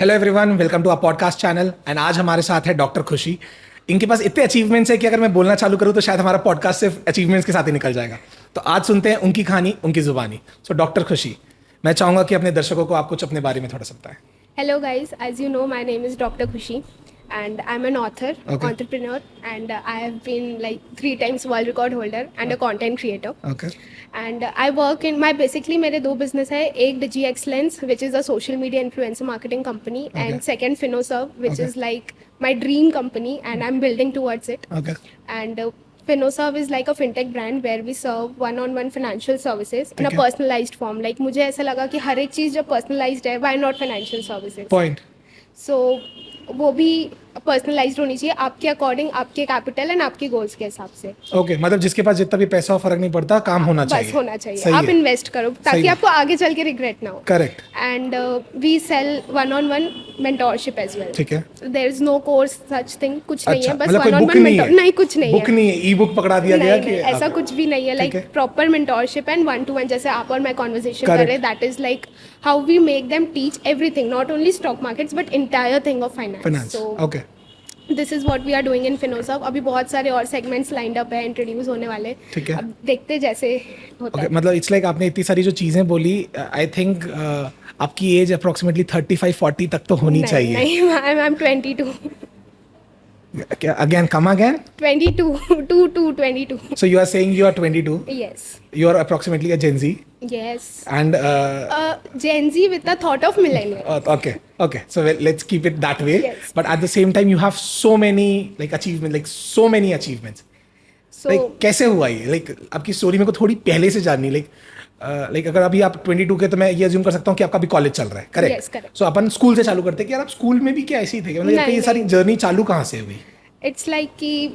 Hello everyone, welcome to our podcast channel. And आज हमारे साथ है डॉक्टर खुशी। इनके पास इतने अचीवमेंट्स है कि अगर मैं बोलना चालू करूँ तो शायद हमारा पॉडकास्ट सिर्फ अचीवमेंट्स के साथ ही निकल जाएगा। तो आज सुनते हैं उनकी कहानी, उनकी जुबानी। सो डॉक्टर खुशी, मैं चाहूँगा कि अपने दर्शकों को आप कुछ अपने बारे में थोड़ा सा बताएं। Hello guys, as you know, my name is Dr. Khushi and I'm an author, Okay. entrepreneur, and I have been like 3 times world record holder and a content creator. Okay And I work in basically मेरे 2 business है, एक Digi Excellence which is a social media influencer marketing company and second FinoServe which Okay. is like my dream company and I'm building towards it. Okay And FinoServe is like a fintech brand where we serve one-on-one financial services in a ठीक है। personalized form. Like मुझे ऐसा लगा कि हर एक चीज़ जब personalized है, why not financial services? Point. So वो भी पर्सनलाइज्ड होनी चाहिए आपके अकॉर्डिंग, आपके कैपिटल एंड आपके गोल्स के हिसाब से। ओके, मतलब जिसके पास जितना भी पैसा हो फर्क नहीं पड़ता, काम होना चाहिए। बस होना चाहिए, सही आप है। इन्वेस्ट करो सही ताकि है। आपको आगे चल के रिग्रेट ना हो। Correct. And we sell one on one mentorship as well. ठीक है। There is no course such thing, कुछ नहीं है, बस मतलब कोई बुक वन-ऑन-वन नहीं है? नहीं, कुछ नहीं बुक है। नहीं है, ई बुक पकड़ा दिया गया नहीं, कि नहीं, ऐसा कुछ भी नहीं है। लाइक है। Proper mentorship and one to one, जैसे आप और मैं कॉन्वर्सेशन कर Correct. रहे हैं, that is like how we make them teach everything, not only stock markets but entire thing of finance. Finance. So okay this is what we are doing in FinoServe। अभी बहुत सारे और segments lined up है, introduce होने वाले। ठीक है। अब देखते जैसे होता ओके, है। मतलब इट्स लाइक आपने इतनी सारी जो चीज़ें बोली, आई थिंक आपकी एज अप्रोक्सीमेटली 35-40 तक तो होनी चाहिए। नहीं, I am 22 again come again 22 so you are saying you are 22, yes you are approximately a Gen Z yes and Gen Z with the thought of millennial. okay, so let's keep it that way. Yes. But at the same time you have so many like achievements, like so many achievements. So like कैसे हुआ ये? like आपकी story मेरे को थोड़ी पहले से जाननी। like अगर अभी आप 22 के, तो मैं ये अज्यूम कर सकता हूँ कि आपका अभी कॉलेज चल रहा है, करेक्ट? Yes, correct. सो अपन स्कूल से चालू करते हैं कि यार आप स्कूल में भी क्या ऐसे ही थे? मतलब आपकी ये नहीं, सारी जर्नी चालू कहाँ से हुई? it's like कि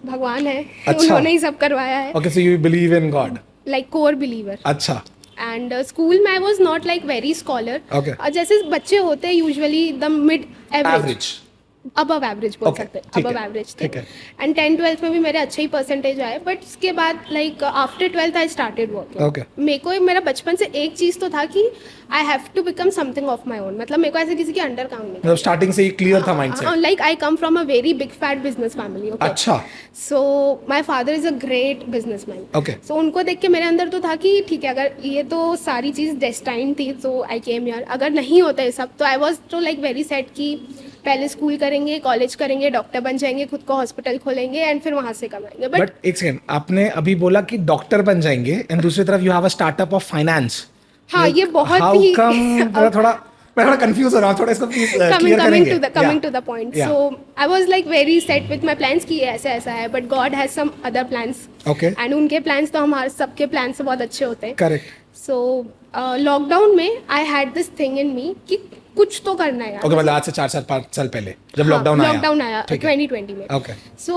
भगवान है, अच्छा। उन्होंने ही सब करवाया है। Okay, so you believe in God. Like core believer. अच्छा। एंड स्कूल में I was not like very scholar. Okay. और जैसे बच्चे होते हैं usually the mid average, Average. Above average बोल Okay, सकते हैं, ठीक अबव है, एवरेज थे। ठीक है। एंड 10th-12th में भी मेरे अच्छे ही परसेंटेज आए, बट उसके बाद like after 12th I started working. Okay. मेरे को मेरा बचपन से एक चीज़ तो था कि I have to become something of my own. मतलब मेरे को ऐसे किसी के अंडर काम नहीं। मतलब स्टार्टिंग से ही क्लियर था mindset. Like I come from a very big fat business family. अच्छा। So my father is a great businessman. Okay. So उनको देख के मेरे अंदर तो था कि ठीक है, अगर ये तो सारी चीज़ डेस्टाइन थी तो आई केम हियर। अगर नहीं होता ये सब तो आई वॉज तो लाइक वेरी सेट कि पहले स्कूल करेंगे, कॉलेज करेंगे, डॉक्टर बन जाएंगे, खुद को हॉस्पिटल खोलेंगे एंड फिर वहाँ से कमाएंगे। बट एक सेकंड, आपने अभी बोला कि डॉक्टर बन जाएंगे एंड दूसरी तरफ you have a startup of finance. हाँ, ये बहुत हाउ ही कम? मैं थोड़ा कंफ्यूज हो रहा हूँ, थोड़ा इसको प्लीज क्लियर coming करेंगे? to the point. Yeah. So I was like very set with my plans कि ऐसा ऐसा है, but God has some other plans. Okay. And उनके plans तो हमारे सबके plans से बहुत अच्छे होते हैं। करेक्ट। So लॉकडाउन में I had this thing in me कि कुछ तो करना है यार। ओके, मतलब आज से 4-5 साल पहले जब लॉकडाउन आया। लॉकडाउन आया ठीक है। 2020 में। ओके। सो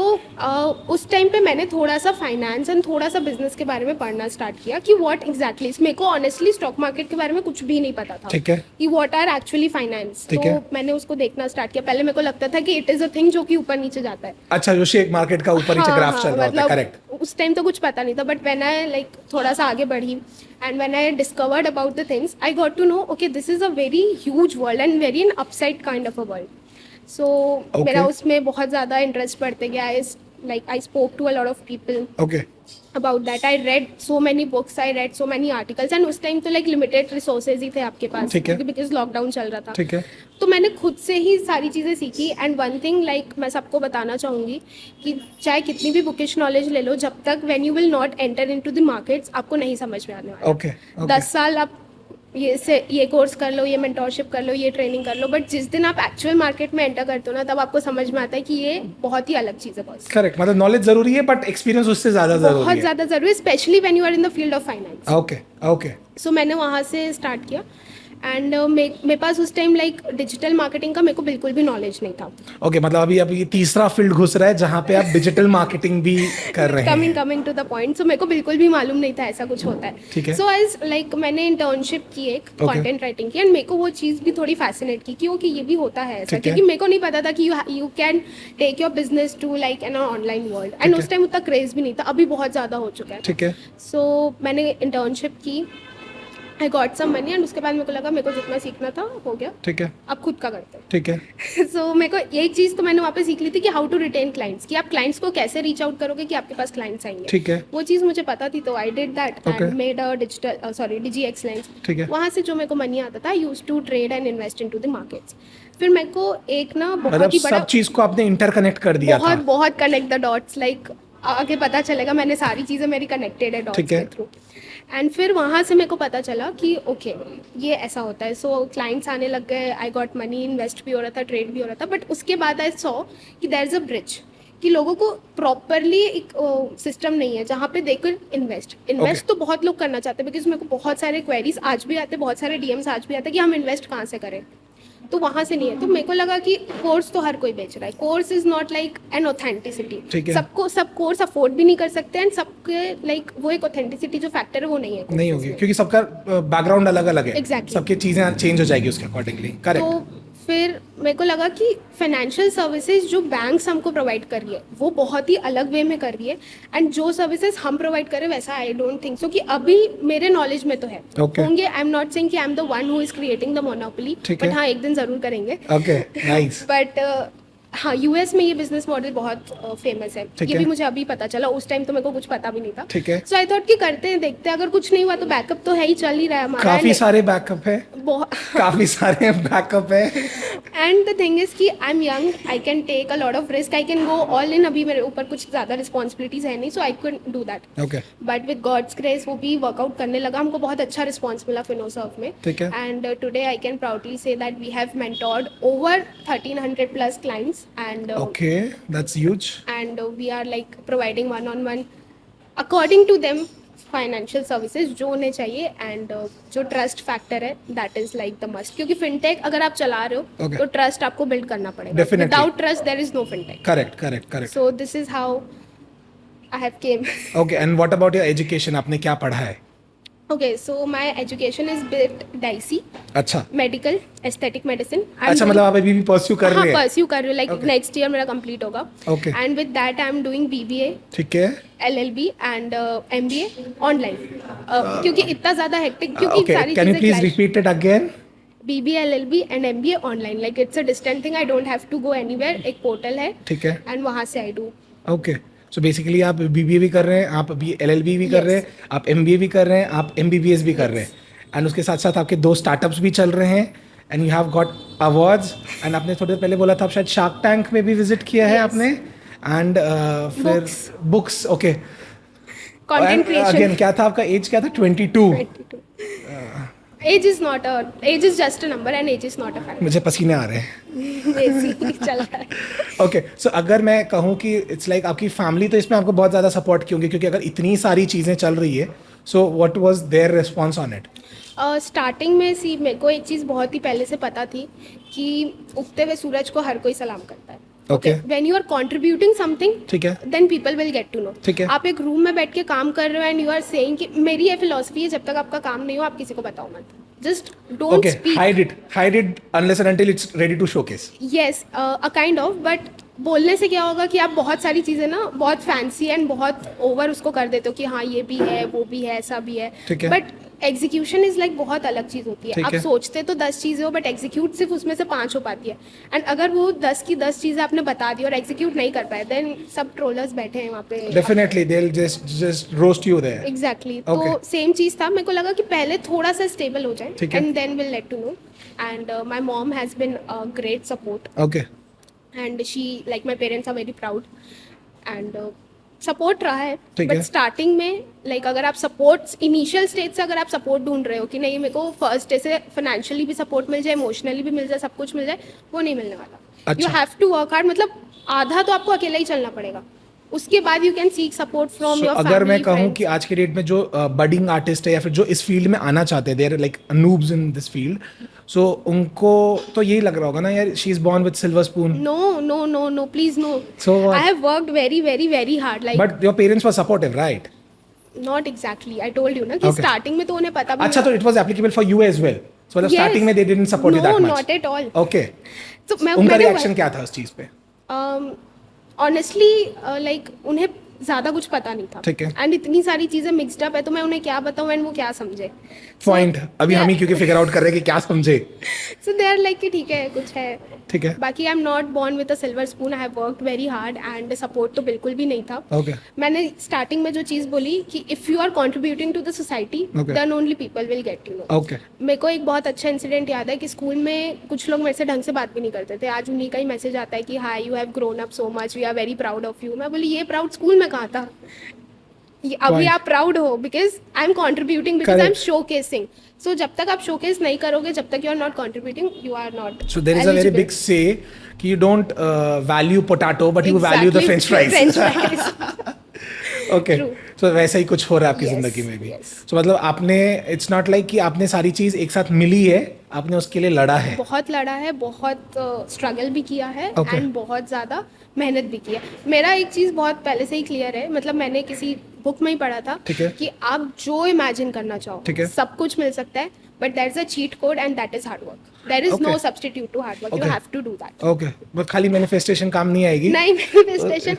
उस टाइम पे मैंने थोड़ा सा फाइनेंस एंड थोड़ा सा बिजनेस के बारे में पढ़ना स्टार्ट किया कि व्हाट एग्जैक्टली, मेरे को ऑनेस्टली स्टॉक मार्केट के बारे में कुछ भी नहीं पता था। ठीक है। कि व्हाट आर एक्चुअली फाइनेंस। ठीक तो है। मैंने उसको देखना स्टार्ट किया। पहले मेरे को लगता था कि इट इज अ थिंग जो कि ऊपर नीचे जाता है। अच्छा, जो शेयर मार्केट का ऊपर नीचे ग्राफ चल रहा होता है, करेक्ट? उस टाइम तो कुछ पता नहीं था, बट व्हेन आई लाइक थोड़ा सा आगे बढ़ी and when I discovered about the things, I got to know okay this is a very huge world and very an upside kind of a world. So मेरा उसमें बहुत ज़्यादा interest बढ़ते गया। I spoke to a lot of people okay. about that. I read so many books, I read so many articles and उस time तो like limited resources ही थे आपके पास, ठीक है। because लॉकडाउन चल रहा था। ठीक है। तो मैंने खुद से ही सारी चीज़ें सीखी। एंड वन थिंग लाइक मैं सबको बताना चाहूँगी कि चाहे कितनी भी बुकिश नॉलेज ले लो, जब तक when you will not enter into the markets आपको नहीं समझ में आने वाला। ओके। 10 साल आप ये कोर्स कर लो, ये मेंटोरशिप कर लो, ये ट्रेनिंग कर लो, बट जिस दिन आप एक्चुअल मार्केट में एंटर करते हो ना, तब आपको समझ में आता है कि ये बहुत ही अलग चीज़ है बॉस। करेक्ट, मतलब नॉलेज जरूरी है बट एक्सपीरियंस उससे ज्यादा जरूरी है। बहुत ज़्यादा जरूरी है, specially when you are in the field of finance. Okay. Okay. So मैंने वहाँ से स्टार्ट किया एंड मेरे पास उस टाइम लाइक डिजिटल मार्केटिंग का मेरे को बिल्कुल भी नॉलेज नहीं था। ओके, मतलब अभी ये तीसरा फील्ड घुस रहा है जहाँ पे आप डिजिटल मार्केटिंग भी कर रहे हैं। Coming to the point. So मेरे को बिल्कुल भी मालूम नहीं था ऐसा कुछ होता है। ठीक है। सो एज लाइक मैंने इंटर्नशिप की एक कंटेंट राइटिंग की एंड मेरे को वो चीज़ भी थोड़ी फैसिनेट की कि ओके ये भी होता है ऐसा, क्योंकि मेरे को नहीं पता था कि you can take your business to like an online world. And उस टाइम उतना क्रेज भी नहीं था, अभी बहुत ज़्यादा हो चुका है। ठीक है। सो मैंने इंटर्नशिप की I got some money and उसके बाद मेरे को लगा मेरे को जितना सीखना था हो गया, ठीक है, अब खुद का करते हैं। ठीक है। सो मेरे को एक चीज़ तो मैंने वहाँ पे सीख ली थी कि हाउ टू रिटेन क्लाइंट्स, कि आप क्लाइंट्स को कैसे रीच आउट करोगे कि आपके पास क्लाइंट्स आएंगे। ठीक है, वो चीज़ मुझे पता थी, तो I did that Okay. And made a digi excellence. ठीक है। वहाँ से जो मेरे को मनी आता था, use to trade and invest into the markets. फिर मेरे को एक ना मतलब बहुत ही बड़ा, सब चीज को आपने इंटरकनेक्ट कर दिया था। बहुत बहुत कनेक्ट द डॉट्स, लाइक आगे पता चलेगा मैंने सारी चीज़ें मेरी कनेक्टेड है डॉट्स ठीक है। के थ्रू। एंड फिर वहाँ से मेरे को पता चला कि ओके ये ऐसा होता है। सो क्लाइंट्स आने लग गए, आई गॉट मनी, इन्वेस्ट भी हो रहा था, ट्रेड भी हो रहा था। बट उसके बाद आई सॉ कि देयर इज़ अ ब्रिज, कि लोगों को प्रॉपरली एक सिस्टम नहीं है जहाँ पे दे कुड इन्वेस्ट तो बहुत लोग करना चाहते हैं, बिकॉज मेरे को बहुत सारे क्वेरीज आज भी आते हैं, बहुत सारे डीएम्स आज भी आते हैं कि हम इन्वेस्ट कहाँ से करें, तो वहाँ से नहीं है। तो मेरे को लगा कि कोर्स तो हर कोई बेच रहा है, course is not like an authenticity. ठीक है। सबको सब कोर्स अफोर्ड भी नहीं कर सकते एंड सबके लाइक वो एक ऑथेंटिसिटी जो फैक्टर है वो नहीं है, नहीं होगी, क्योंकि सबका बैकग्राउंड अलग अलग है। Exactly. सबकी चीजें चेंज हो जाएगी उसके अकॉर्डिंगली। करेक्ट। तो फिर मेरे को लगा कि फाइनेंशियल सर्विसेज जो बैंक्स हमको प्रोवाइड कर रही है वो बहुत ही अलग वे में कर रही है, एंड जो सर्विसेज हम प्रोवाइड करें वैसा आई डोंट थिंक सो कि अभी मेरे नॉलेज में तो है। Okay. होंगे, आई एम नॉट सेइंग कि I am the one who is creating the monopoly, ठीक बट है। हाँ एक दिन जरूर करेंगे। Okay, nice. बट हाँ यूएस में ये बिजनेस मॉडल बहुत फेमस है। ठीक ये है। भी मुझे अभी पता चला, उस टाइम तो मेरे को कुछ पता भी नहीं था। ठीक है। सो आई थॉट कि करते हैं, देखते हैं, अगर कुछ नहीं हुआ तो बैकअप तो है ही, चल ही रहा है हमारा। काफी सारे बैकअप है, बहुत काफी सारे बैकअप है। एंड द थिंग इज कि I am young, I can take a lot of risk, I can go all in. अभी मेरे ऊपर कुछ ज़्यादा रिस्पॉन्सिबिलिटीज है नहीं, so I can do that. Okay, but with God's grace वो भी वर्कआउट करने लगा, हमको बहुत अच्छा रिस्पॉन्स मिला फिनोसर्व में। ठीक है। And today I can proudly say that we have mentored over 1300 plus clients and okay, that's huge. and we are like providing one-on-one according to them financial services जो उन्हें चाहिए। एंड जो ट्रस्ट फैक्टर है that is like the must, क्योंकि fintech अगर आप चला रहे हो Okay. तो ट्रस्ट आपको बिल्ड करना पड़ेगा। Definitely. Without trust there is no fintech. Correct, correct, correct. So this is how I have came. Okay, and what about your education? आपने क्या पढ़ा है? Okay, so my education is bit dicey, अच्छा, medical, aesthetic medicine. अच्छा, मतलब आप अभी भी परस्यू कर रहे हैं? परस्यू कर रही हूँ, लाइक Okay. नेक्स्ट ईयर मेरा कंप्लीट होगा। Okay. And with that I am doing BBA, ठीक है। LLB एंड MBA ऑनलाइन, क्योंकि इतना ज़्यादा हेक्टिक, क्योंकि okay, sorry can you please चीज़ें repeat it again? BBA, LLB and MBA online, like it's a distant thing, I don't have to go anywhere. एक portal है ठीक है। एंड वहाँ से I do. Okay, so basically आप BBA भी कर रहे हैं, आप अभी LLB भी कर रहे हैं, आप MBA भी कर रहे हैं, आप MBBS भी कर रहे हैं, एंड उसके साथ साथ आपके 2 स्टार्टअप्स भी चल रहे हैं, and you have got awards. And आपने थोड़ी देर पहले बोला था आप शायद शार्क टैंक में भी विजिट किया है Yes. आपने, एंड फिर books. Okay, content again creation. क्या था आपका एज? क्या था? 22। Age is not a, age is just a number and age is not a fact. मुझे पसीने आ रहे हैं। ऐसे चल रहा है। ओके, सो अगर मैं कहूँ कि इट्स लाइक आपकी फैमिली तो इसमें आपको बहुत ज़्यादा सपोर्ट की होंगी, क्योंकि अगर इतनी सारी चीज़ें चल रही है, so what was there response on it? Starting में सी मेरे को एक चीज़ बहुत ही पहले से पता थी कि उगते हुए सूरज को हर कोई सलाम करता है। Okay. When you are contributing something, ठीक है। Then people will get to know. ठीक है। आप एक रूम में बैठ के काम कर रहे हो एंड यू आर सेइंग कि मेरी ये फिलॉसफी है, जब तक आपका काम नहीं हो आप किसी को बताओ मत, just don't okay, speak. Hide it unless and until it's ready to showcase. Yes, a kind of, but बोलने से क्या होगा कि आप बहुत सारी चीज़ें ना बहुत फैंसी एंड बहुत ओवर उसको कर देते हो कि हाँ ये भी है, वो भी है, ऐसा भी है। ठीक है। बट एग्जीक्यूशन इज लाइक बहुत अलग चीज़ होती है। ठीक आप है। सोचते तो 10 चीज़ें हो, बट एग्जीक्यूट सिर्फ उसमें से 5 हो पाती है। एंड अगर वो 10 की 10 चीज़ें आपने बता दी और एग्जीक्यूट नहीं कर पाए, देन सब ट्रोलर्स बैठे हैं वहाँ पे। Definitely they will just roast you there. Exactly. Okay. तो सेम चीज़ था, मेरे को लगा कि पहले थोड़ा सा स्टेबल हो जाए ठीक है। And then will let to know. And my mom has been a great support okay, and she like my parents are very proud and support रहा है। ठीक है। बट स्टार्टिंग में लाइक अगर आप सपोर्ट इनिशियल स्टेज से अगर आप सपोर्ट ढूंढ रहे हो कि नहीं मेरे को फर्स्ट डे से फाइनेंशियली भी सपोर्ट मिल जाए, इमोशनली भी मिल जाए, सब कुछ मिल जाए, वो नहीं मिलने वाला। अच्छा। You have to work hard, मतलब आधा तो आपको अकेला ही चलना पड़ेगा, उसके बाद you can seek support from your family. अगर मैं कहूँ कि आज के डेट में जो बडिंग आर्टिस्ट है या फिर जो इस फील्ड में आना चाहते हैं, there like noobs in this field, so उनको तो यही लग रहा होगा ना यार, she is born with silver spoon. No, please no. So what? I have worked very hard. Like but your parents were supportive, right? not exactly. I told you ना कि Okay. स्टार्टिंग में तो उन्हें पता भी अच्छा, तो it was applicable for you as well? So मतलब स्टार्टिंग में they didn't support you that much? No, not at all. Okay, So उनका रिएक्शन क्या था उस चीज पे? ऑनेस्टली लाइक उन्हें ज़्यादा कुछ पता नहीं था। ठीक है। एंड इतनी सारी चीज़ें मिक्सड अप है, तो मैं उन्हें क्या बताऊँ एंड वो क्या समझे। पॉइंट अभी हम ही क्योंकि फिगर आउट कर रहे हैं कि क्या समझे। सो दे आर लाइक कि ठीक है कुछ है। ठीक है। बाकी I am not born with a silver spoon, I have worked very hard and support तो बिल्कुल भी नहीं था। ओके। मैंने स्टार्टिंग में जो चीज़ बोली कि if you are contributing to the society Okay. Then only people will get to know. Okay. मेरे को एक बहुत अच्छा इंसिडेंट याद है कि स्कूल में कुछ लोग मेरे से ढंग से बात भी नहीं करते थे। आज उन्हीं का ही मैसेज आता है कि hi you have grown up so much, we are very proud of you. मैं बोली ये प्राउड स्कूल में कहाँ था, अभी Point. आप प्राउड हो because I am contributing, because I am Correct. Showcasing. So जब तक आप शोकेस नहीं करोगे, जब तक you are not contributing, you are not. So there is a very big say कि you don't value potato but you value the French fries. French fries. Okay. True. सो वैसा ही कुछ हो रहा है आपकी Yes, जिंदगी में भी। yes. सो मतलब आपने इट्स नॉट लाइक कि आपने सारी चीज एक साथ मिली है, आपने उसके लिए लड़ा है। बहुत लड़ा है, बहुत स्ट्रगल भी किया है Okay. एंड बहुत ज़्यादा मेहनत भी की है। मेरा एक चीज़ बहुत पहले से ही क्लियर है, मतलब मैंने किसी बुक में ही पढ़ा था ठीक है। कि आप जो इमेजिन करना चाहो ठीक है। सब कुछ मिल सकता है, but that is a cheat code and that is hard work. There is no Okay. Substitute to hard work, you Okay. Have to do that. Okay, but खाली मैनिफेस्टेशन काम नहीं आएगी। नहीं, manifestation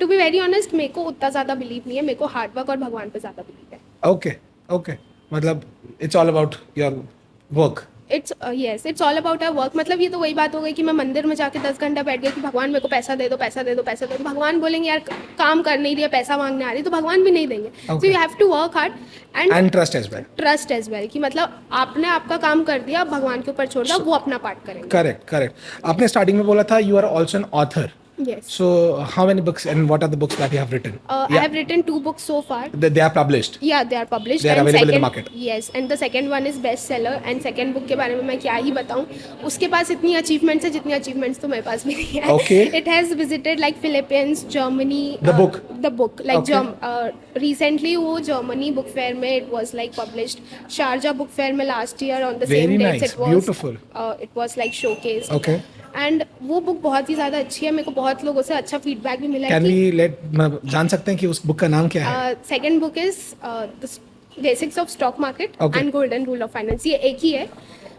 to be very honest मेरे को उतना ज़्यादा believe नहीं है, मेरे को हार्ड वर्क और भगवान पे ज़्यादा बिलीव है। ओके ओके, मतलब it's all about your work. It's yes, it's all about a work. मतलब ये तो वही बात हो गई कि मैं मंदिर में जाके 10 घंटा बैठ गई कि भगवान मेरे को पैसा दे दो, पैसा दे दो, पैसा दे दो। भगवान बोलेंगे यार काम कर नहीं रही है, पैसा मांगने आ रही है, तो भगवान भी नहीं देंगे। So Okay. You have to work hard and trust as well. Trust as well कि मतलब आपने आपका काम कर दिया, अब भगवान के ऊपर छोड़ दिया, वो अपना पार्ट करेंगे। Correct correct. आपने स्टार्टिंग में बोला था you are also an author. Yes. So how many books and what are the books that you have written? I have written 2 books so far. They are published. Yeah, they are published. They are and available in second, the market. Yes, and the second one is bestseller. And second book के बारे में मैं क्या ही बताऊँ, उसके पास इतनी achievements है जितनी achievements तो मेरे पास भी नहीं है। Okay. It has visited like Philippines, Germany. The book? The book. Like Okay. recently वो Germany book fair में it was like published. Sharjah book fair में last year on the Very same dates nice. it was. Beautiful. It was like showcased. Okay. And वो book बहुत ही ज़्यादा अच्छी है, मेरे को बहुत लोगों से अच्छा फीडबैक भी मिला है Can कि we let जान सकते हैं कि उस बुक का नाम क्या है? Second book is the basics of stock market Okay. And golden rule of finance. ये एक ही है।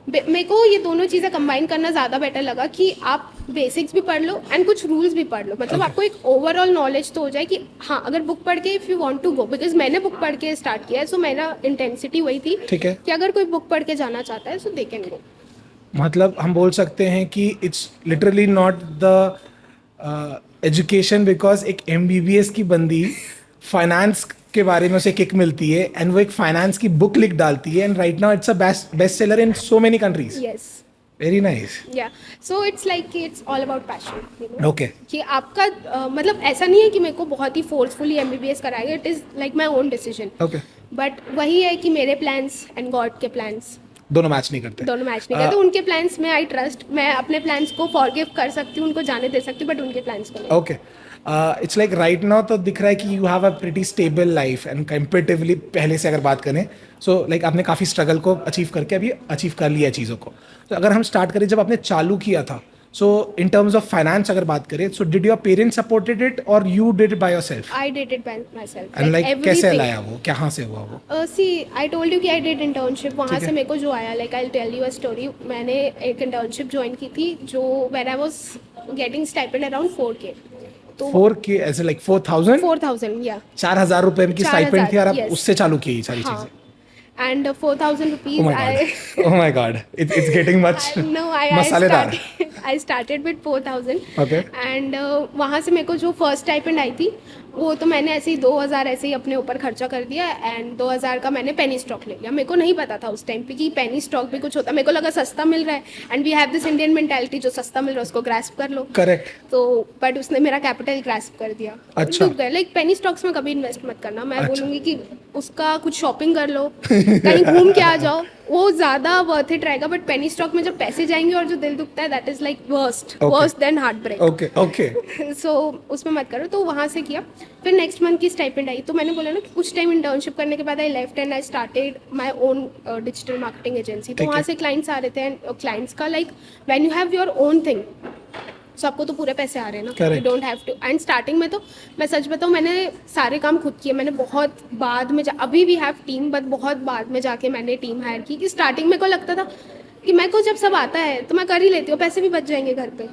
मेरे को ये दोनों चीज़ें कंबाइन करना ज़्यादा बेटर लगा कि आप बेसिक्स भी पढ़ लो एंड कुछ रूल्स भी पढ़ लो। मतलब Okay. आपको एक ओवरऑल नॉलेज तो हो जाए कि हाँ अगर बुक पढ़ के if you want to go, because मैंने बुक पढ़ के स्टार्ट किया है, सो मेरा इंटेंसिटी वही थी ठीक है। कि अगर कोई बुक पढ़ के जाना चाहता है सो दे कैन गो। मतलब हम बोल सकते हैं कि it's literally not the education, because एक MBBS की बंदी फाइनेंस के बारे में उसे किक मिलती है एंड वो एक फाइनेंस की बुक लिख डालती है and right now it's a best seller in so many countries. Yes, very nice. Yeah so it's like it's all about passion, you know. Okay. कि आपका मतलब ऐसा नहीं है कि मेरे को बहुत ही फोर्सफुली MBBS कराएगा, it is like my own decision. Okay. But वही है कि मेरे प्लान्स एंड गॉड के प्लान्स दोनों मैच नहीं करते। दोनों मैच नहीं करते। उनके प्लान्स में आई ट्रस्ट, मैं अपने प्लान्स को फॉरगिव कर सकती हूँ, उनको जाने दे सकती हूँ, बट उनके प्लान्स को नहीं। Okay. It's like right now तो दिख रहा है कि you have a pretty stable life and comparatively पहले से अगर बात करें सो लाइक आपने काफ़ी स्ट्रगल को अचीव करके अभी अचीव कर लिया है चीज़ों को। तो अगर हम स्टार्ट करें जब आपने चालू किया था, so in terms of finance अगर बात करें, so did your parents supported it और you did it by yourself? I did it by myself. And like कैसे लाया वो, कहाँ से हुआ वो? सी आई टोल्ड यू कि आई डिड इंटर्नशिप, वहाँ ठीक से है। मेरे को जो आया, like I tell you a story. मैंने एक इंटर्नशिप ज्वाइन की थी जो when I was getting stipend around 4K। तो 4K ऐसे लाइक 4,000? 4,000 या 4,000 रुपए की 4,000, स्टाइपेंड थी और आप yes. उससे चालू की ये सारी हाँ, चीज़ें? and 4,000 rupees Oh my I god. Oh my god. It's getting much no मसालेदार. I started with 4,000 Okay. and वहाँ से मेरे को जो फर्स्ट स्टाइपेंड आई थी वो तो मैंने ऐसे ही 2,000 ऐसे ही अपने ऊपर खर्चा कर दिया एंड 2,000 का मैंने पेनी स्टॉक ले लिया। मेरे को नहीं पता था उस टाइम पे कि पेनी स्टॉक भी कुछ होता है। मेरे को लगा सस्ता मिल रहा है and we have this Indian mentality, जो सस्ता मिल रहा है उसको ग्रास्प कर लो। करेक्ट। तो बट उसने मेरा कैपिटल ग्रास्प कर दिया। अच्छा। लाइक पेनी स्टॉक्स में कभी इन्वेस्ट मत करना। मैं अच्छा। बोलूँगी कि उसका कुछ शॉपिंग कर लो, कहीं घूम के आ जाओ, वो ज़्यादा वर्थ इट रहेगा। बट पेनी स्टॉक में जब पैसे जाएंगे और जो दिल दुखता है that is like worst than heartbreak. Okay okay. So उसमें मत करो। तो वहाँ से किया। फिर नेक्स्ट मंथ की स्टाइपेंड आई तो मैंने बोला ना कि कुछ टाइम इंटर्नशिप करने के बाद I left and I started my own digital marketing agency. तो ठीक है। वहाँ से क्लाइंट्स आ रहे थे एंड क्लाइंट्स का like when you have your own thing so आपको तो पूरे पैसे आ रहे हैं ना, Correct. You don't have to. And starting में तो मैं सच बताऊँ मैंने सारे काम खुद किए। मैंने बहुत बाद में अभी वी हैव टीम बट बहुत बाद में जाके मैंने टीम हायर की। कि स्टार्टिंग में को लगता था कि मेरे को जब सब आता है तो मैं कर ही लेती हूँ, पैसे भी बच जाएंगे घर पे।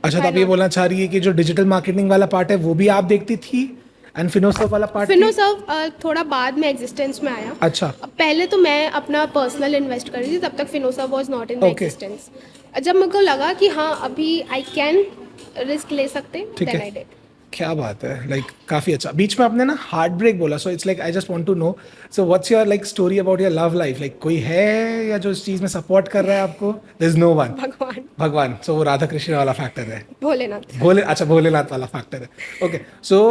अच्छा, तो आप ये बोलना चाह रही है कि जो डिजिटल मार्केटिंग वाला पार्ट है वो भी आप देखती थी एंड फिनोसर्व वाला पार्ट? फिनोसर्व थोड़ा बाद में एग्जिस्टेंस में आया। अच्छा, पहले तो मैं अपना पर्सनल इन्वेस्ट कर रही थी, तब तक Finoserv was not in the Okay. Existence. जब मेरे को लगा कि हाँ अभी आई कैन रिस्क ले सकते, ठीक देन है। I did. क्या बात है, लाइक काफी अच्छा। बीच में आपने ना हार्ट ब्रेक बोला, so it's like I just want to know, so what's your like story about your love life? Like कोई है या जो इस चीज में सपोर्ट कर रहा है आपको? There is no one. भगवान, भगवान, सो वो राधा कृष्ण वाला फैक्टर है। भोलेनाथ। अच्छा, भोलेनाथ वाला फैक्टर है। ओके, सो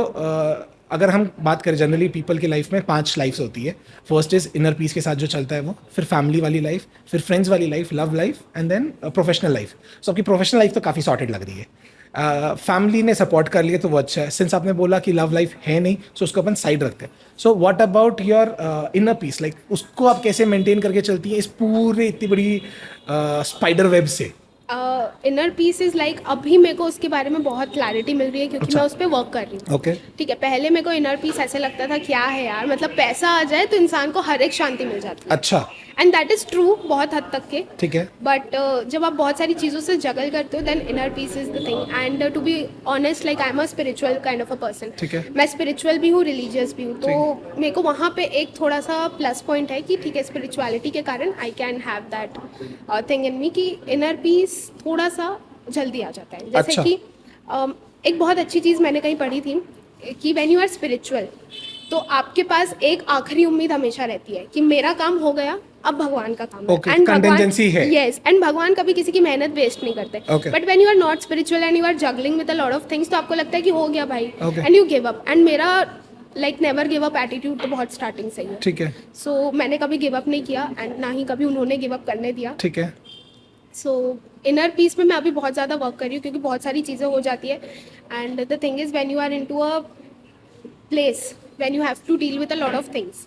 अगर हम बात करें जनरली पीपल की लाइफ में 5 लाइफ्स होती है। फर्स्ट इज इनर पीस के साथ जो चलता है वो, फिर फैमिली वाली लाइफ, फिर फ्रेंड्स वाली life, love life, and then professional life. So आपकी प्रोफेशनल लाइफ तो काफ़ी सॉर्टेड लग रही है। फैमिली ने सपोर्ट कर लिया तो वो अच्छा है। सिंस आपने बोला कि लव लाइफ है नहीं, सो उसको अपन साइड रखते हैं। So what about your inner peace? Like उसको आप कैसे मेंटेन करके चलती हैं इस पूरे इतनी बड़ी स्पाइडर वेब से? इनर पीस इज लाइक अभी मेरे को उसके बारे में बहुत क्लैरिटी मिल रही है, क्योंकि अच्छा। मैं उस पर वर्क कर रही हूँ। ओके, ठीक है, पहले मेरे को इनर पीस ऐसे लगता था क्या है यार, मतलब पैसा आ जाए तो इंसान को हर एक शांति मिल जाती है। अच्छा, एंड दैट इज ट्रू बहुत हद तक के। ठीक है। बट जब आप बहुत सारी चीज़ों से जगल करते हो, then inner peace is the thing. And to be honest, like I am a spiritual kind of a person. ठीक है। मैं स्पिरिचुअल भी हूँ, रिलीजियस भी हूँ, तो मेरे को वहाँ पे एक थोड़ा सा प्लस पॉइंट है कि ठीक है, स्पिरिचुअलिटी के कारण I can have that thing in me कि इनर पीस थोड़ा सा जल्दी आ जाता है। जैसे अच्छा। कि एक बहुत अच्छी चीज़ मैंने कहीं पढ़ी थी कि व्हेन यू आर स्पिरिचुअल, तो आपके पास एक आखिरी उम्मीद हमेशा रहती है कि मेरा काम हो गया, अब भगवान का काम Okay, है। एंड contingency है। यस, एंड भगवान कभी किसी की मेहनत वेस्ट नहीं करते। Okay. But when you are not spiritual and you are juggling with a lot of things, तो आपको लगता है कि हो गया भाई, Okay. And you give up. And मेरा like never give up attitude तो बहुत स्टार्टिंग से ही है। ठीक है, सो मैंने कभी गिव अप नहीं किया, एंड ना ही कभी उन्होंने गिव अप करने दिया। ठीक है। सो इनर पीस में मैं अभी बहुत ज़्यादा वर्क कर रही हूँ, क्योंकि बहुत सारी चीज़ें हो जाती है। And the thing is when you are into a place when you have to deal with a lot of things,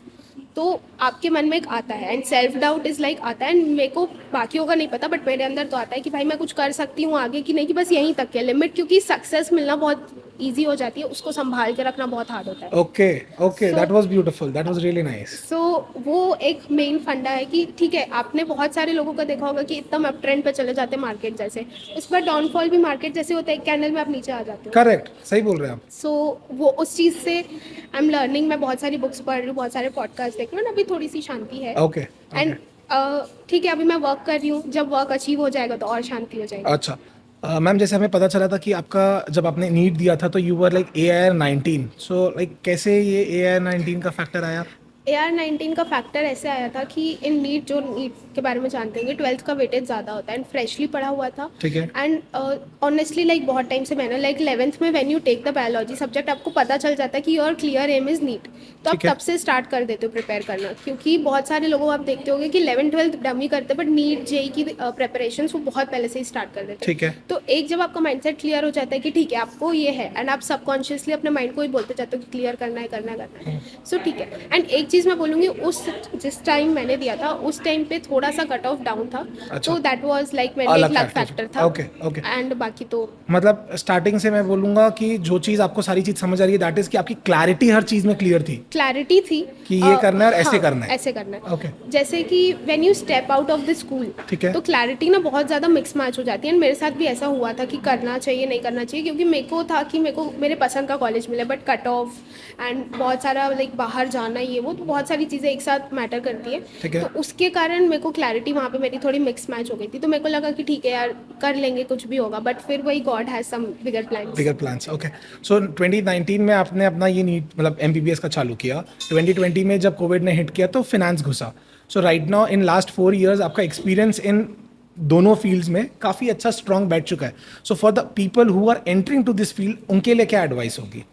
तो आपके मन में एक आता है, and self doubt is like आता है। एंड मेरे को बाकियों का नहीं पता, बट मेरे अंदर तो आता है कि भाई मैं कुछ कर सकती हूँ आगे कि नहीं, कि बस यहीं तक है लिमिट, क्योंकि सक्सेस मिलना बहुत ईजी हो जाती है, उसको संभाल के रखना बहुत हार्ड होता है। Okay, okay, So- that was beautiful, that was really nice. So वो एक मेन फंडा है कि ठीक है, आपने बहुत सारे लोगों को देखा होगा कि एकदम अप ट्रेंड पे चले जाते हैं मार्केट जैसे, उस पर डाउनफॉल भी मार्केट जैसे होता है, एक कैंडल में आप नीचे आ जाते हो। करेक्ट, सही बोल रहे हैं आप। सो वो उस चीज़ से आई एम लर्निंग। मैं बहुत सारी बुक्स पढ़ रही हूँ, बहुत सारे पॉडकास्ट देख रही हूँ, अभी थोड़ी सी शांति है। ओके, एंड ठीक है, अभी मैं वर्क कर रही हूँ, जब वर्क अचीव हो जाएगा तो और शांति हो जाएगी। अच्छा। मैम, जैसे हमें पता चला था कि आपका जब आपने नीट दिया था तो you were like AIR 19, so like कैसे ये AIR 19 का फैक्टर आया? AR 19 का फैक्टर ऐसे आया था कि इन नीट, जो नीट के बारे में जानते होंगे, 12th का वेटेज ज़्यादा होता है, एंड फ्रेशली पढ़ा हुआ था। ठीक है। एंड ऑनेस्टली लाइक बहुत टाइम से मैंने लाइक 11th में when you take the biology subject, आपको पता चल जाता है कि your clear aim is NEET, तो आप ठीक है। तब से स्टार्ट कर देते हो प्रिपेयर करना। क्योंकि बहुत सारे लोगों को आप देखते होंगे कि 11th-12th डमी करते, बट नीट जेई की प्रिपरेशन वो बहुत पहले से ही स्टार्ट कर देते हैं। ठीक है। तो एक जब आपका माइंडसेट क्लियर हो जाता है कि ठीक है आपको ये है, एंड आप सबकॉन्शियसली अपने माइंड को ही बोलते जाते हो कि क्लियर करना है, करना है, करना है, सो ठीक है। एंड एक चीज़ मैं बोलूँगी, जिस टाइम मैंने दिया था उस टाइम पे थोड़ा सा कट ऑफ डाउन था। अच्छा। तो दैट वाज लाइक मेरे लिए अलग एक लक factor। फैक्टर था। Okay, okay. एंड बाकी तो मतलब स्टार्टिंग से मैं बोलूंगा कि जो चीज़ आपको सारी चीज़ समझ आ रही है, दैट इज कि आपकी क्लैरिटी हर चीज़ में क्लियर थी क्लैरिटी थी कि ये करना है और ऐसे हाँ, करना है। ऐसे करना है। ओके, जैसे कि when you step out of the school, ठीक है। तो क्लैरिटी ना बहुत ज़्यादा मिक्स मैच हो जाती है। एंड मेरे साथ भी ऐसा हुआ था कि करना चाहिए नहीं करना चाहिए, क्योंकि मेरे को था कि मेरे को मेरे पसंद का कॉलेज मिले, बट कट ऑफ एंड बहुत सारा लाइक बाहर जाना, ये वो, तो बहुत सारी चीज़ें एक साथ मैटर करती है। ठीक है। तो उसके कारण मेरे को क्लैरिटी वहाँ पे मेरी थोड़ी मिक्स मैच हो गई थी। तो मेरे को लगा कि ठीक है यार, कर लेंगे, कुछ भी होगा, बट फिर वही God has some bigger plans. Bigger plans. Okay, so 2019 में आपने अपना ये नीट मतलब MBBS का चालू किया। 2020 में जब कोविड ने हिट किया तो फिनेंस घुसा। So right now in last 4 years आपका एक्सपीरियंस इन दोनों फील्ड्स में काफ़ी अच्छा स्ट्रॉन्ग बैठ चुका है। So for the people who are entering to this field, उनके लिए क्या एडवाइस होगी?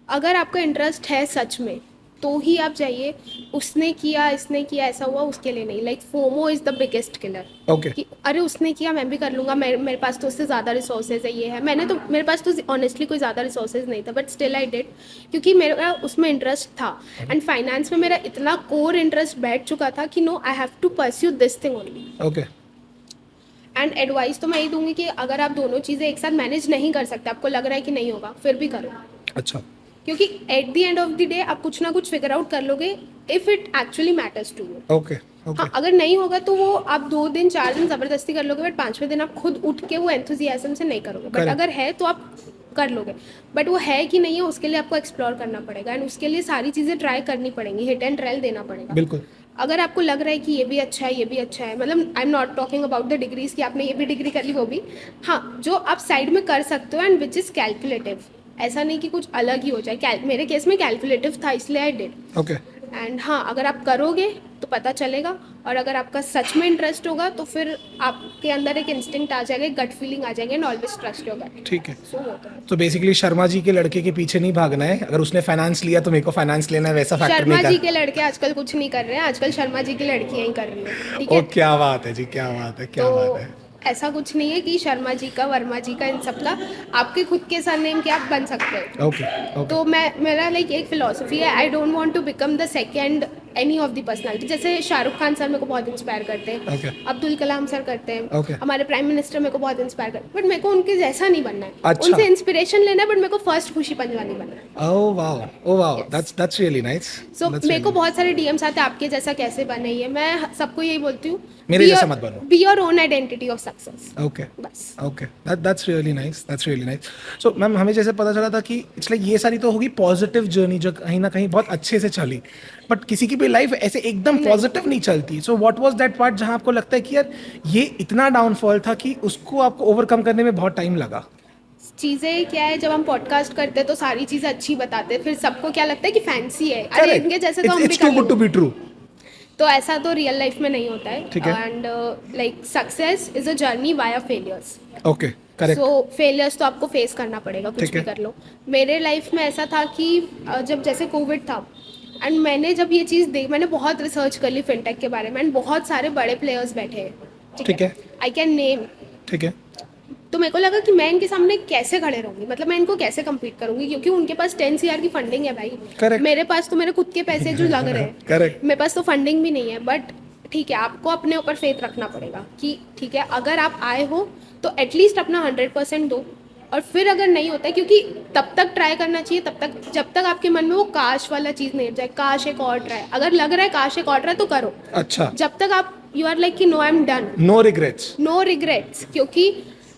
अगर आपका इंटरेस्ट है सच में, तो ही आप जाइए। उसने किया, इसने किया, ऐसा हुआ, उसके लिए नहीं। Like FOMO is the biggest killer. Okay, कि अरे उसने किया, मैं भी कर लूँगा, मेरे पास तो उससे ज़्यादा रिसोर्सेज है, ये है। मेरे पास तो ऑनेस्टली कोई ज़्यादा रिसोर्सेज नहीं था, बट स्टिल आई डिड, क्योंकि मेरा उसमें इंटरेस्ट था। एंड फाइनेंस में मेरा इतना कोर इंटरेस्ट बैठ चुका था कि no, I have to pursue this thing only. Okay, and advice तो मैं यही दूंगी कि अगर आप दोनों चीज़ें एक साथ मैनेज नहीं कर सकते, आपको लग रहा है कि नहीं होगा, फिर भी करो। अच्छा, क्योंकि at the end of the day आप कुछ ना कुछ फिगर आउट कर लोगे, if it actually matters to you. Okay, okay, हाँ, अगर नहीं होगा तो वो आप 2 दिन 4 दिन ज़बरदस्ती कर लोगे, बट 5वें दिन आप खुद उठ के वो एंथुजियाज्म से नहीं करोगे। But Correct. अगर है तो आप कर लोगे, बट वो है कि नहीं है उसके लिए आपको एक्सप्लोर करना पड़ेगा एंड उसके लिए सारी चीज़ें ट्राई करनी पड़ेंगी, हिट एंड ट्रायल देना पड़ेगा। बिल्कुल। अगर आपको लग रहा है कि ये भी अच्छा है, ये भी अच्छा है, मतलब I am not talking about the degrees कि आपने ये भी डिग्री कर ली वो भी, हाँ जो आप साइड में कर सकते हो एंड विच इज़ कैलकुलेटिव, ऐसा नहीं कि कुछ अलग ही हो जाए। मेरे केस में कैलकुलेटिव था इसलिए आई डिड। ओके। एंड हाँ, अगर आप करोगे तो पता चलेगा, और अगर आपका सच में इंटरेस्ट होगा तो फिर आपके अंदर एक इंस्टिंक्ट आ जाएगा, एक गट फीलिंग आ जाएगी and always trust your gut. ठीक है। सो वो तो है। तो बेसिकली शर्मा जी के लड़के के पीछे नहीं भागना है, अगर उसने फाइनेंस लिया तो मेरे को फाइनेंस लेना है, वैसा फैक्टर शर्मा नहीं जी कर। के लड़के आजकल कुछ नहीं कर रहे हैं, आजकल शर्मा जी की लड़कियां ही कर रही हैं, ठीक ओ है। क्या बात है जी, क्या बात है, क्या बात है। तो ऐसा कुछ नहीं है कि शर्मा जी का, वर्मा जी का, इन सब का आपके खुद के सरनेम के आप बन सकते हो। Okay okay. तो मेरा लाइक एक फिलोसफी है, I don't want to become the second any of the personality. जैसे शाहरुख खान सर मेरे को बहुत इंस्पायर करते हैं, Okay. अब्दुल कलाम सर करते हैं, Okay. हमारे प्राइम मिनिस्टर मेरे को बहुत इंस्पायर करते हैं, बट मेरे को उनके जैसा नहीं बनना है। अच्छा। उनसे इंस्पिरेशन लेना है, बट मेरे को फर्स्ट खुशी पंजवानी बनना है। Oh wow, oh wow, Yes. That's really nice. So मेरे को बहुत सारे डीएम्स आते हैं आपके जैसा कैसे बने, ये मैं सबको यही बोलती हूँ, मेरे जैसा मत बनो। Be your own identity of success. Okay बस। Okay, that's really nice, that's really nice. So ma'am हमें जैसे पता चला था कि इट्स लाइक ये सारी तो होगी पॉजिटिव जर्नी जो कहीं ना कहीं बहुत अच्छे से चली, बट किसी की भी लाइफ ऐसे एकदम पॉजिटिव नहीं चलती। So what was that part जहां आपको लगता है कि यार ये इतना डाउनफॉल था कि उसको आपको ओवरकम करने में बहुत टाइम लगा? चीज़ें क्या है, जब हम पॉडकास्ट करते हैं तो सारी चीज़ें अच्छी बताते हैं, फिर सबको क्या लगता है कि फैंसी है, अरे इनके जैसे तो हम भी इट्स टू कर गुड टू लेंगे। Be true. तो ऐसा तो रियल लाइफ में नहीं होता है। ठीक है। And like success is a journey via failures. Okay correct. So failures तो आपको फेस करना पड़ेगा, कुछ ठीक भी है। कर लो। मेरे लाइफ में ऐसा था कि जब जैसे कोविड था एंड मैंने जब ये चीज़ मैंने बहुत रिसर्च कर ली फिनटेक के बारे में एंड बहुत सारे बड़े प्लेयर्स बैठे हैं, ठीक है। I can name. ठीक है। तो मेरे को लगा कि मैं इनके सामने कैसे खड़े रहूंगी, मतलब मैं इनको कैसे compete करूंगी, क्योंकि उनके पास 10 CR की फंडिंग है भाई। Correct. मेरे पास तो मेरे खुद के पैसे जो लग रहे हैं। Correct. मेरे पास तो फंडिंग भी नहीं है, बट ठीक है, आपको अपने ऊपर फेथ रखना पड़ेगा कि ठीक है, अगर आप आए हो तो एटलीस्ट अपना 100% दो, और फिर अगर नहीं होता है, क्योंकि तब तक ट्राई करना चाहिए, तब तक जब तक आपके मन में वो काश वाला चीज़ नहीं जाए, काश एक और ट्राई, अगर लग रहा है काश एक और ट्राई तो करो। अच्छा। जब तक आप यू आर लाइक कि no I am done, no regrets. No regrets, क्योंकि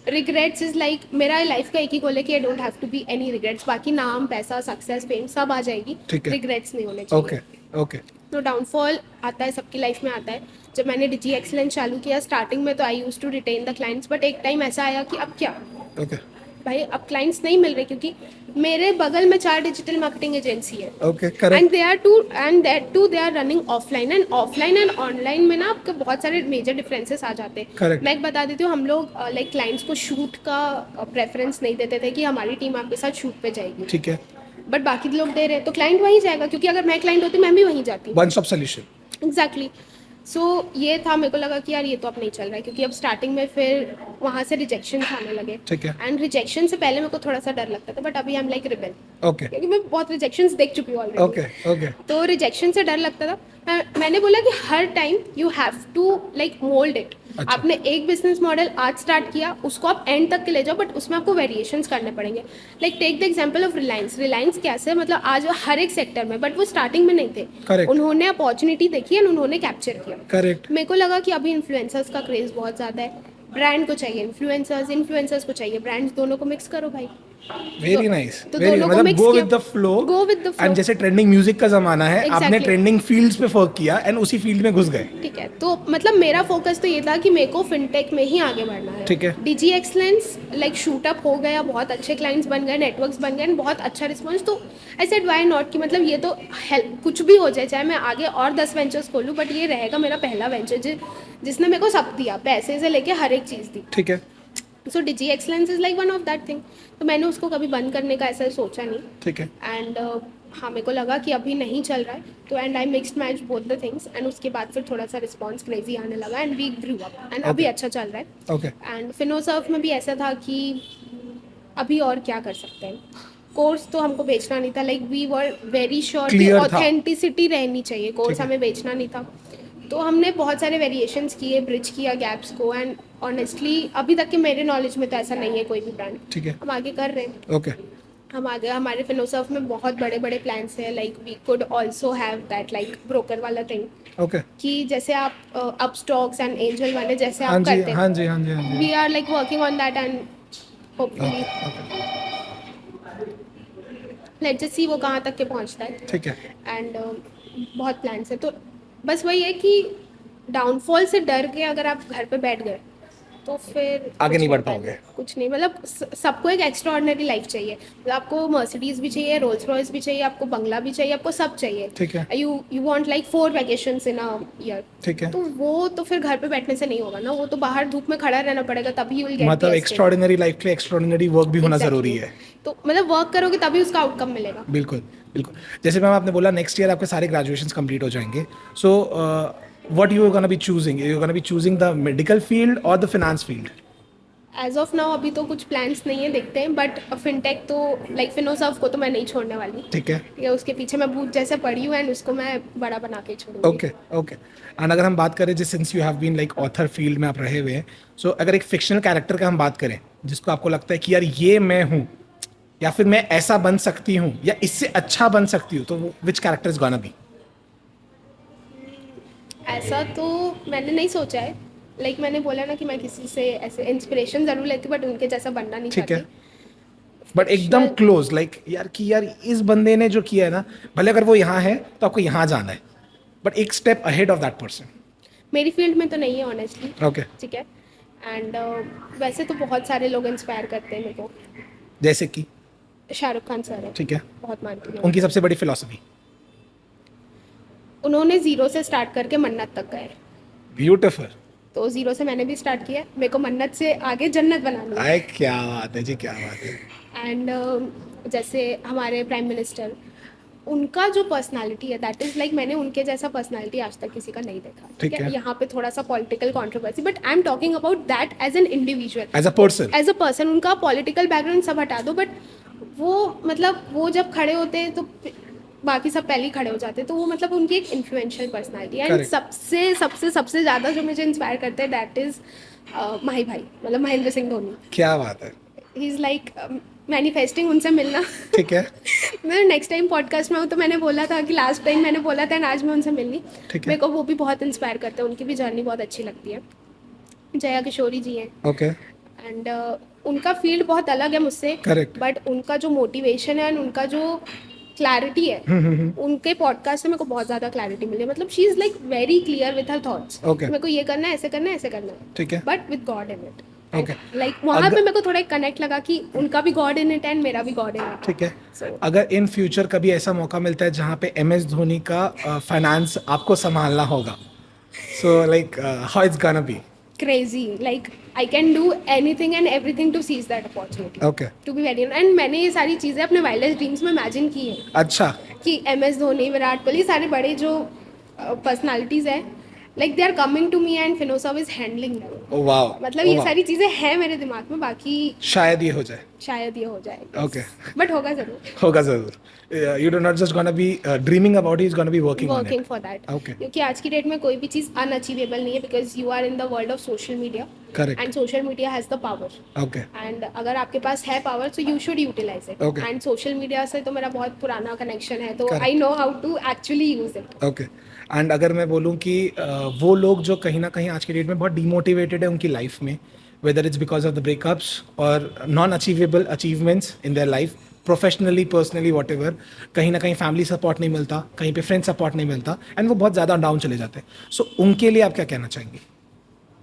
रिग्रेट्स इज लाइक, मेरा लाइफ का एक ही गोल है कि I don't have to be any regrets, बाकी नाम, पैसा, सक्सेस, फेम सब आ जाएगी, ठीक है। रिग्रेट्स नहीं होने चाहिए। Okay okay. तो डाउनफॉल आता है, सबकी लाइफ में आता है। जब मैंने डिजी एक्सलेंस चालू किया स्टार्टिंग में तो I used to retain the clients, but एक टाइम ऐसा आया कि अब क्या ओके भाई, अब क्लाइंट्स नहीं मिल रहे, क्योंकि मेरे बगल में 4 डिजिटल मार्केटिंग एजेंसी है okay correct. And they are running offline and online में ना आपके बहुत सारे मेजर डिफरेंसेस आ जाते हैं। Correct. मैं एक बता देती हूँ, हम लोग लाइक क्लाइंट्स को शूट का प्रेफरेंस नहीं देते थे कि हमारी टीम आपके साथ शूट पे जाएगी, ठीक है। बट बाकी लोग दे रहे हैं तो क्लाइंट वहीं जाएगा, क्योंकि अगर मैं क्लाइंट होती मैं भी वहीं जाती। One stop solution. एग्जैक्टली। सो ये था, मेरे को लगा कि यार ये तो अब नहीं चल रहा है, क्योंकि अब स्टार्टिंग में फिर वहाँ से रिजेक्शन आने लगे। ठीक है। एंड रिजेक्शन से पहले मेरे को थोड़ा सा डर लगता था, बट अभी I am like rebel, okay क्योंकि मैं बहुत रिजेक्शंस देख चुकी हूँ ऑलरेडी। Okay okay. तो रिजेक्शन से डर लगता था। मैंने बोला कि हर time you have to like mould it. अच्छा। आपने एक बिजनेस मॉडल आज स्टार्ट किया, उसको आप एंड तक के ले जाओ, बट उसमें आपको वेरिएशंस करने पड़ेंगे। Like take the example of Reliance कैसे, मतलब आज वो हर एक सेक्टर में, बट वो स्टार्टिंग में नहीं थे। Correct. उन्होंने अपॉर्चुनिटी देखी एंड उन्होंने कैप्चर किया। करेक्ट। मेरे को लगा कि अभी इन्फ्लुएंसर्स का क्रेज बहुत ज़्यादा है, ब्रांड को चाहिए इन्फ्लुएंसर्स को चाहिए ब्रांड्स, दोनों को मिक्स करो भाई। वेरी नाइस, तो वेरी दोनों को मतलब mix गो किया। With the flow. Go with the flow. And जैसे ट्रेंडिंग म्यूजिक का जमाना है, आपने Exactly. ट्रेंडिंग फील्ड्स पे फोकस किया एंड उसी फील्ड में घुस गए। ठीक है, तो मतलब मेरा फोकस तो ये था कि मेरे को फिनटेक में ही आगे बढ़ना है। ठीक है। डिजी एक्सलेंस लाइक शूट अप हो गया, बहुत अच्छे क्लाइंट्स बन गए, नेटवर्क्स बन गए, बहुत अच्छा रिस्पॉन्स। तो आई सेड व्हाई नॉट, कि मतलब ये तो हेल्प कुछ भी हो जाए, चाहे मैं आगे और 10 वेंचर्स खोलूँ, बट ये रहेगा मेरा पहला वेंचर जिसने मेरे को सब दिया, पैसे से लेके हर एक चीज़ दी। ठीक है। So Digi Excellence is like one of that thing. तो मैंने उसको कभी बंद करने का ऐसा सोचा नहीं। ठीक है। एंड हाँ, मेरे को लगा कि अभी नहीं चल रहा है, तो and I mixed match both the things, and उसके बाद फिर थोड़ा सा रिस्पॉन्स क्रेजी आने लगा and we grew up and अभी अच्छा चल रहा है। ओके एंड फिनोसर्फ में भी ऐसा था कि अभी और क्या कर सकते हैं, कोर्स तो हमको बेचना नहीं था, like we were very sure कि Clear था। ऑथेंटिसिटी रहनी चाहिए, कोर्स ठीक है। हमें बेचना नहीं था। तो हमने बहुत सारे वेरिएशंस किए, ब्रिज किया गैप्स को, एंड ऑनेस्टली अभी तक के मेरे नॉलेज में तो ऐसा नहीं है कोई भी ब्रांड। ठीक है। हम आगे कर रहे हैं, ओके हम आगे, हमारे फिनोसर्फ में बहुत बड़े बड़े प्लान्स हैं, like we could also have that like broker वाला थिंग, ओके। कि जैसे आप अप स्टॉक्स एंड एंजल वाले जैसे हाँ आप जी करते हाँ जी हाँ जी हाँ जी। We are like working on that and hopefully. Let's just see वो कहाँ तक के पहुँचता है। ठीक है। एंड बहुत प्लान्स है, तो बस वही है कि डाउनफॉल से डर के अगर आप घर पे बैठ गए तो फिर आगे कुछ नहीं बढ़ होता पाओगे। कुछ नहीं, मतलब सबको एक एक्स्ट्रा ऑर्डिनरी लाइफ चाहिए, मतलब आपको मर्सिडीज भी चाहिए, रोल्स रॉयस भी चाहिए, आपको बंगला भी चाहिए, आपको सब चाहिए। ठीक है। You want like 4 vacations in a year. ठीक है। तो वो तो फिर घर पे बैठने से नहीं होगा ना, वो तो बाहर धूप में खड़ा रहना पड़ेगा, तभी यू विल गेट मतलब एक्स्ट्राऑर्डिनरी लाइफ के लिए एक्स्ट्राऑर्डिनरी वर्क भी होना ज़रूरी है। तो मतलब वर्क करोगे तभी उसका आउटकम मिलेगा। बिल्कुल बिल्कुल। जैसे मैम आपने बोला नेक्स्ट ईयर आपके सारे ग्रेजुएशंस कंप्लीट हो जाएंगे, so what you are gonna be choosing? You are gonna be choosing the medical field और the finance field? As of now अभी तो कुछ प्लान्स नहीं है, देखते हैं, बट फिनटेक तो लाइक फिनोसॉफ को तो मैं नहीं छोड़ने वाली। ठीक है। ठीक है, उसके पीछे मैं भूत जैसे पड़ी हूँ एंड उसको मैं बड़ा बना के छोड़ूंगी। Okay okay. एंड अगर हम बात करें जिस since you have been like author field में आप रहे हुए हैं, सो अगर एक फिक्शनल कैरेक्टर का हम बात करें जिसको आपको लगता है कि यार ये मैं हूँ, या फिर मैं ऐसा बन सकती हूँ या इससे अच्छा बन सकती हूँ, तो विच कैरेक्टर इज गोना बी? ऐसा तो मैंने नहीं सोचा है, लाइक मैंने बोला ना कि मैं किसी से ऐसे इंस्पिरेशन जरूर लेती हूँ बट उनके जैसा बनना नहीं ठीक है। चाहती। बट एकदम क्लोज लाइक यार कि यार इस बंदे ने जो किया है ना, भले अगर वो यहाँ है तो आपको यहाँ जाना है, बट एक step ahead of that person. मेरी फील्ड में तो नहीं है ऑनेस्टली। ओके। ठीक है। एंड वैसे तो बहुत सारे लोग इंस्पायर करते हैं मेरे को। जैसे कि शाहरुख खान सर है, ठीक है, बहुत मानती हूँ। उनकी सबसे बड़ी फिलॉसफी? उन्होंने जीरो से स्टार्ट करके मन्नत तक गए, ब्यूटीफुल। तो जीरो से मैंने भी स्टार्ट किया, मेरे को मन्नत से आगे जन्नत बनानी है। आए क्या बात है जी, क्या बात है। एंड जैसे हमारे प्राइम मिनिस्टर, उनका जो पर्सनालिटी है दैट इज लाइक मैंने उनके जैसा पर्सनालिटी आज तक किसी का नहीं देखा। ठीक है। यहाँ पे थोड़ा सा political controversy, but I am talking about that as an individual, as a person. As a person. उनका पॉलिटिकल बैकग्राउंड सब हटा दो, बट वो मतलब वो जब खड़े होते हैं तो बाकी सब पहले ही खड़े हो जाते हैं, तो वो मतलब उनकी एक इन्फ्लुएंशियल पर्सनालिटी है। And Correct. सबसे सबसे सबसे ज़्यादा जो मुझे इंस्पायर करते हैं दैट इज माही भाई, मतलब महेंद्र सिंह धोनी। क्या बात है। ही इज़ लाइक मैनिफेस्टिंग उनसे मिलना। ठीक है। मैं नेक्स्ट टाइम पॉडकास्ट में हूँ तो मैंने बोला था कि लास्ट टाइम मैंने बोला था आज मैं उनसे मिलनी। ठीक है। मेरे को वो भी बहुत इंस्पायर करते हैं, उनकी भी जर्नी बहुत अच्छी लगती है। जया किशोरी जी हैं। ओके। एंड उनका फील्ड बहुत अलग है मुझसे। Correct. बट उनका जो मोटिवेशन है एंड उनका जो क्लैरिटी है, उनके पॉडकास्ट से मेरे को बहुत ज़्यादा क्लैरिटी मिली है। मतलब she is like very clear with her thoughts. Okay. मेरे को ये करना है, ऐसे करना है, ऐसे करना है, ठीक है। But with God in it. Okay. Like वहाँ पे मेरे को थोड़ा एक कनेक्ट लगा कि उनका भी गॉड इन इट एंड मेरा भी गॉड इन इट। ठीक है। So- अगर इन फ्यूचर कभी ऐसा मौका मिलता है जहाँ पे MS धोनी का फाइनेंस आपको संभालना होगा, so like how it's gonna be? crazy, like I can do anything and everything to seize that opportunity. Okay. To be very honest, and मैंने ये सारी चीज़ें अपने वाइल्डेस्ट ड्रीम्स में इमेजिन की है अच्छा। कि MS धोनी, विराट कोहली, सारे बड़े जो पर्सनालिटीज़ हैं, like they are coming to me and Finosauf is handling them. Oh wow. मतलब ये सारी चीज़ें हैं मेरे दिमाग में, बाकी शायद ये हो जाए। शायद ये हो जाए। Okay. बट होगा ज़रूर। होगा जरूर। You do not just gonna be dreaming about it, is gonna be working on working it. For that. Okay. क्योंकि आज की डेट में कोई भी चीज़ अनअचीवेबल नहीं है, because you are in the world of social media Correct. And social media has the power. Okay. And अगर आपके पास है power so you should utilise it. Okay. And social media से तो मेरा बहुत पुराना कनेक्शन है, तो Correct. I know how to actually use it. Okay. And अगर मैं बोलूँ कि वो लोग जो कहीं ना कहीं आज की डेट में बहुत डिमोटिवेटेड है उनकी लाइफ में, whether it's because of the breakups और non achievable achievements in their life, professionally, personally, whatever, कहीं ना कहीं फैमिली सपोर्ट नहीं मिलता, कहीं पे फ्रेंड सपोर्ट नहीं मिलता, एंड वो बहुत ज़्यादा डाउन चले जाते हैं, सो उनके लिए आप क्या कहना चाहेंगे?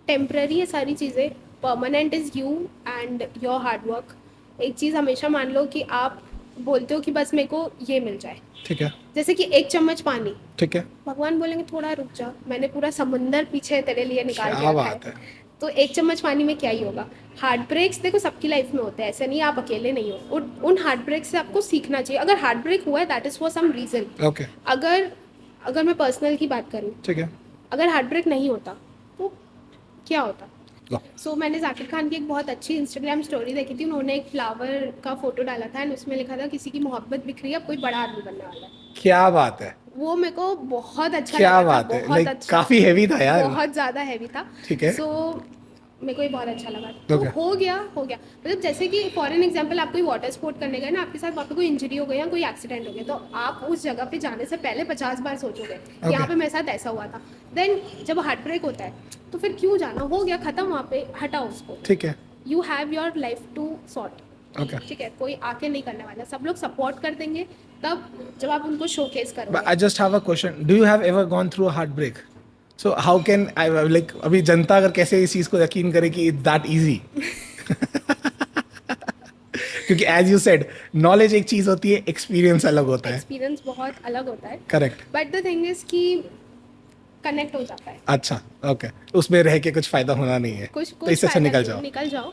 टेम्पररी है सारी चीज़ें, permanent is you and your hard work. एक चीज़ हमेशा मान लो कि आप बोलते हो कि बस मेरे को ये मिल जाए, ठीक है। जैसे कि एक चम्मच पानी, ठीक है। भगवान बोलेंगे थोड़ा रुक जा, मैंने पूरा समंदर पीछे तेरे लिए निकाल क्या दिया बात है। है। तो एक चम्मच पानी में क्या ही होगा। हार्ट ब्रेक्स देखो सबकी लाइफ में होते हैं, ऐसे नहीं आप अकेले नहीं हो। उन हार्ट ब्रेक से आपको सीखना चाहिए। अगर हार्ट ब्रेक हुआ है that is for some reason. Okay. अगर मैं पर्सनल की बात करूँ, ठीक है। अगर हार्ट ब्रेक नहीं होता तो क्या होता? लो। सो मैंने जाकिर खान की एक बहुत अच्छी इंस्टाग्राम स्टोरी देखी थी। उन्होंने एक फ्लावर का फोटो डाला था एंड उसमें लिखा था किसी की मोहब्बत बिखरी, अब कोई बड़ा आदमी बनने वाला है। क्या बात है। वो मेरे को बहुत अच्छा क्या लगा था, बात है, बहुत लाइक अच्छा, काफी हेवी था यार। बहुत ज़्यादा हैवी था। ठीक है। सो मेरे को ये बहुत अच्छा लगा। तो Okay. हो गया मतलब जैसे कि फॉर एन एग्जाम्पल आप कोई वाटर स्पोर्ट करने गए ना, आपके साथ वहाँ पे कोई इंजरी हो गई या कोई एक्सीडेंट हो गया, तो आप उस जगह पे जाने से पहले 50 बार सोचोगे Okay. यहाँ पे मेरे साथ ऐसा हुआ था। देन जब हार्ट ब्रेक होता है तो फिर क्यों जाना, हो गया ख़त्म, वहाँ पे हटाओ उसको। ठीक है। You have your life to sort. Okay. ठीक है, कोई आके नहीं करने वाला, सब लोग सपोर्ट कर देंगे तब जब आप उनको शोकेस But करोगे. I just have a question. Do you have ever gone through a heartbreak? So how can I like अभी जनता अगर कैसे इस चीज को यकीन करे कि it's that easy? क्योंकि as you said, knowledge एक चीज होती है, experience अलग होता है. एक्सपीरियंस बहुत अलग होता है, Correct. But the thing is कि कनेक्ट हो जाता है. अच्छा, okay. उसमें रह के कुछ फायदा होना नहीं है. कुछ तो इससे अच्छा फायदा निकल नहीं, जाओ. निकल जाओ.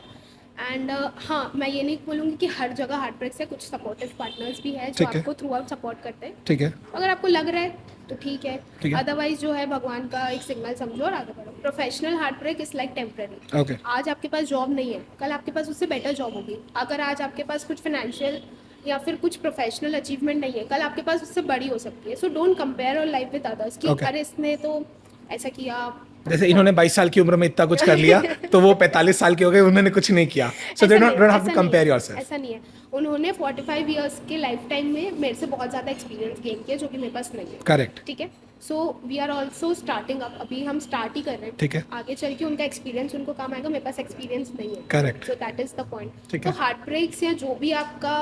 एंड हाँ, मैं ये नहीं बोलूँगी कि हर जगह हार्ट ब्रेक से, कुछ सपोर्टिव पार्टनर्स भी है जो ठीक है. आपको थ्रू आउट सपोर्ट करते हैं. ठीक है. अगर आपको लग रहा है तो ठीक है, ठीक है. अदरवाइज जो है भगवान का एक सिग्नल समझो और आगे बढ़ो. Professional heart break is like temporary. Okay. आज आपके पास जॉब नहीं है, कल आपके पास उससे बेटर जॉब होगी. अगर आज आपके पास कुछ फाइनेंशियल या फिर कुछ प्रोफेशनल अचीवमेंट नहीं है, कल आपके पास उससे बड़ी हो सकती है. So don't compare your life with others कि Okay. अरे इसने तो ऐसा किया. जैसे इन्होंने 22 साल की उम्र में इतना कुछ कर लिया तो वो 45 साल के हो गए, उन्होंने कुछ नहीं किया. So they don't have to compare yourself. ऐसा नहीं है. उन्होंने 45 इयर्स के लाइफ टाइम में मेरे से बहुत ज़्यादा एक्सपीरियंस गेन किया जो कि मेरे पास नहीं है. करेक्ट. ठीक है. So we are also starting up. अभी हम स्टार्ट ही कर रहे हैं. ठीक है. आगे चल के उनका एक्सपीरियंस उनको काम आएगा, मेरे पास एक्सपीरियंस नहीं है. Correct. So that is the point. ठीक तो है. हार्ट ब्रेक्स या जो भी आपका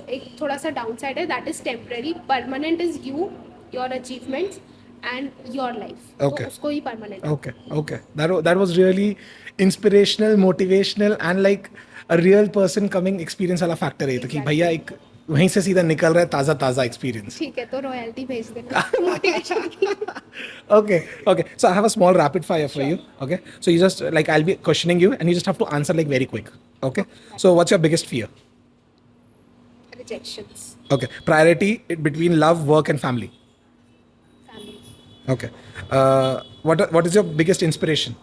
एक थोड़ा सा डाउन साइड है, that is temporary. Permanent is you, your achievements and your life. Okay. तो उसको ही permanent. Okay, okay. That was really inspirational, motivational, and like a real person coming experience वाला factor है तो कि Exactly. भैया एक वहीं से सीधा निकल रहा है ताज़ा ताज़ा experience. ठीक है, तो रॉयल्टी भेज देना मोटिवेशन की. Okay, okay. So I have a small rapid fire for you. Okay. So you just like I'll be questioning you and you just have to answer like very quick. Okay. So what's your biggest fear? Rejections. Okay. Priority between love, work, and family. Family. Okay. What is your biggest inspiration?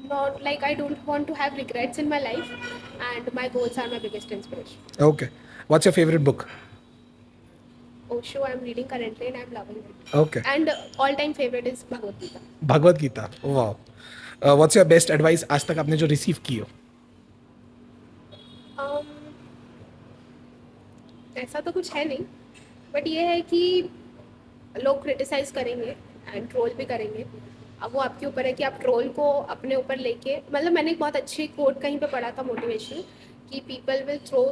Not like I don't want to have regrets in my life, and my goals are my biggest inspiration. Okay. What's your favorite book? Osho I'm reading currently and I'm loving it. Okay. And all-time favorite is Bhagavad Gita. Bhagavad Gita. वाह. What's your best advice आज तक आपने जो receive की हो? ऐसा तो कुछ है नहीं, बट ये है कि लोग क्रिटिसाइज करेंगे एंड ट्रोल भी करेंगे. अब वो आपके ऊपर है कि आप ट्रोल को अपने ऊपर लेके, मतलब मैंने एक बहुत अच्छी कोट कहीं पे पढ़ा था मोटिवेशनल कि people will throw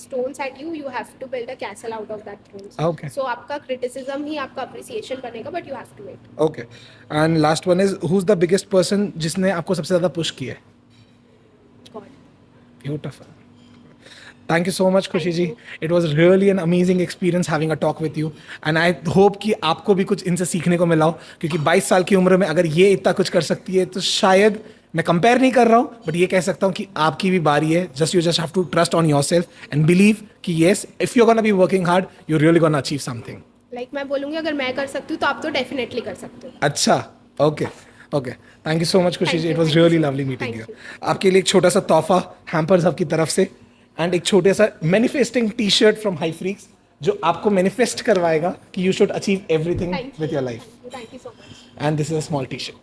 stones at you, you have to build a castle out of that thrones. Okay. So आपका क्रिटिसिज्म ही आपका अप्रिसिएशन बनेगा, but you have to wait. Okay. And last one is who's the biggest person जिसने आपको सबसे ज़्यादा push किया है? God. Beautiful. Thank you so much, Khushi Thank ji. you. It was really an amazing experience having a talk with you. And I hope कि आपको भी कुछ इनसे सीखने को मिला हो क्योंकि 22 साल की उम्र में अगर ये इतना कुछ कर सकती है तो शायद मैं कंपेयर नहीं कर रहा हूँ बट ये कह सकता हूँ कि आपकी भी बारी है. Just you just have to trust on yourself and believe कि yes if you gonna be working hard you really gonna achieve something. Like मैं बोलूँगी अगर मैं कर सकती हूँ तो आप तो डेफिनेटली कर सकते हो. अच्छा. Okay. Okay. Thank you so much खुशी जी. It was really lovely meeting you. Thank आपके लिए एक छोटा सा तोहफा हैम्पर्स आपकी तरफ से एंड एक छोटे सा manifesting T shirt from high freaks जो आपको मैनिफेस्ट करवाएगा कि you should achieve everything Thank with you. Your life. Thank you so much. And this is a small T shirt.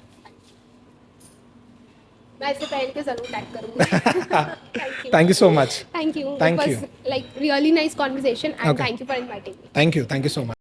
मैं इसे पहन के जरूर टैग करूँगी. Thank you so much. Thank you. Thank It you. was like really nice conversation and Okay. thank you for inviting me. Thank you so much.